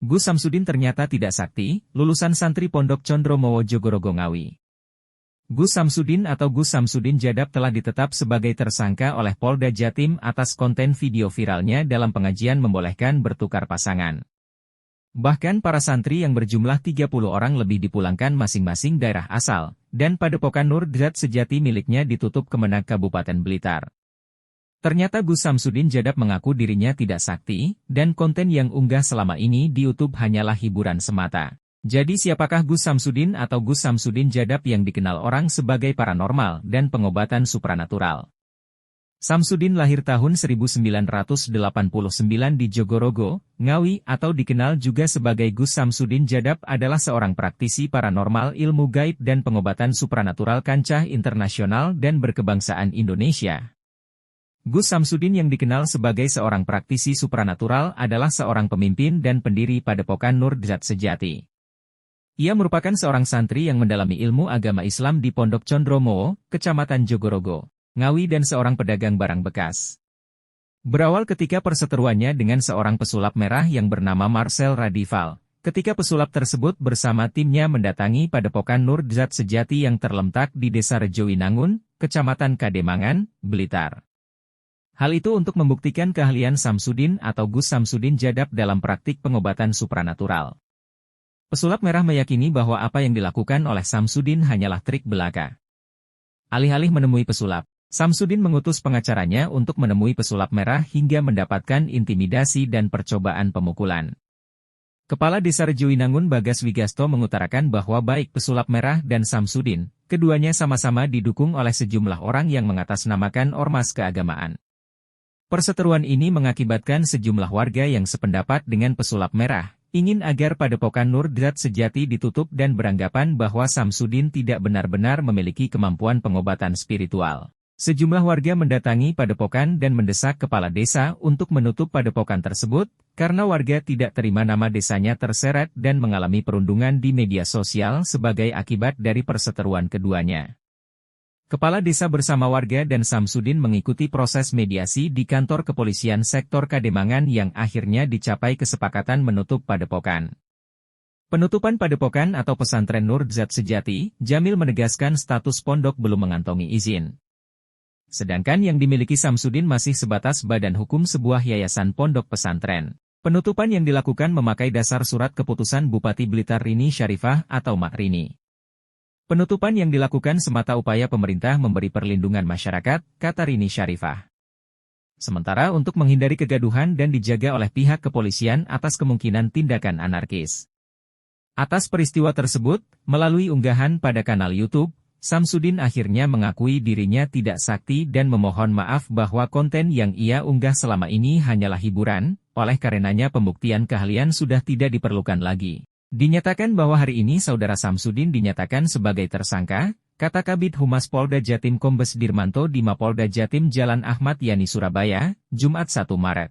Gus Samsudin ternyata tidak sakti, lulusan santri Pondok Condromowo Jogorogo Ngawi. Gus Samsudin atau Gus Samsudin Jadab telah ditetap sebagai tersangka oleh Polda Jatim atas konten video viralnya dalam pengajian membolehkan bertukar pasangan. Bahkan para santri yang berjumlah 30 orang lebih dipulangkan masing-masing daerah asal, dan padepokan Nur Zat Sejati miliknya ditutup Kemenak Kabupaten Blitar. Ternyata Gus Samsudin Jadab mengaku dirinya tidak sakti, dan konten yang unggah selama ini di YouTube hanyalah hiburan semata. Jadi siapakah Gus Samsudin atau Gus Samsudin Jadab yang dikenal orang sebagai paranormal dan pengobatan supranatural? Samsudin lahir tahun 1989 di Jogorogo, Ngawi atau dikenal juga sebagai Gus Samsudin Jadab adalah seorang praktisi paranormal ilmu gaib dan pengobatan supranatural kancah internasional dan berkebangsaan Indonesia. Gus Samsudin yang dikenal sebagai seorang praktisi supranatural adalah seorang pemimpin dan pendiri Padepokan Nur Zat Sejati. Ia merupakan seorang santri yang mendalami ilmu agama Islam di Pondok Condromowo, Kecamatan Jogorogo, Ngawi dan seorang pedagang barang bekas. Berawal ketika perseteruannya dengan seorang pesulap merah yang bernama Marcel Radival, ketika pesulap tersebut bersama timnya mendatangi Padepokan Nur Zat Sejati yang terletak di Desa Rejowinangun, Kecamatan Kademangan, Blitar. Hal itu untuk membuktikan keahlian Samsudin atau Gus Samsudin Jadab dalam praktik pengobatan supranatural. Pesulap merah meyakini bahwa apa yang dilakukan oleh Samsudin hanyalah trik belaka. Alih-alih menemui pesulap, Samsudin mengutus pengacaranya untuk menemui pesulap merah hingga mendapatkan intimidasi dan percobaan pemukulan. Kepala Desa Rejowinangun Bagas Wigasto mengutarakan bahwa baik pesulap merah dan Samsudin, keduanya sama-sama didukung oleh sejumlah orang yang mengatasnamakan ormas keagamaan. Perseteruan ini mengakibatkan sejumlah warga yang sependapat dengan pesulap merah, ingin agar Padepokan Nur Zat Sejati ditutup dan beranggapan bahwa Samsudin tidak benar-benar memiliki kemampuan pengobatan spiritual. Sejumlah warga mendatangi Padepokan dan mendesak kepala desa untuk menutup Padepokan tersebut, karena warga tidak terima nama desanya terseret dan mengalami perundungan di media sosial sebagai akibat dari perseteruan keduanya. Kepala desa bersama warga dan Samsudin mengikuti proses mediasi di kantor kepolisian sektor Kademangan yang akhirnya dicapai kesepakatan menutup Padepokan. Penutupan Padepokan atau pesantren Nur Zat Sejati, Jamil menegaskan status pondok belum mengantongi izin. Sedangkan yang dimiliki Samsudin masih sebatas badan hukum sebuah yayasan pondok pesantren. Penutupan yang dilakukan memakai dasar surat keputusan Bupati Blitar Rini Syarifah atau Mak Rini. Penutupan yang dilakukan semata upaya pemerintah memberi perlindungan masyarakat, kata Rini Syarifah. Sementara untuk menghindari kegaduhan dan dijaga oleh pihak kepolisian atas kemungkinan tindakan anarkis. Atas peristiwa tersebut, melalui unggahan pada kanal YouTube, Samsudin akhirnya mengakui dirinya tidak sakti dan memohon maaf bahwa konten yang ia unggah selama ini hanyalah hiburan, oleh karenanya pembuktian keahlian sudah tidak diperlukan lagi. Dinyatakan bahwa hari ini saudara Samsudin dinyatakan sebagai tersangka, kata Kabid Humas Polda Jatim Kombes Dirmanto di Mapolda Jatim Jalan Ahmad Yani Surabaya, Jumat 1 Maret.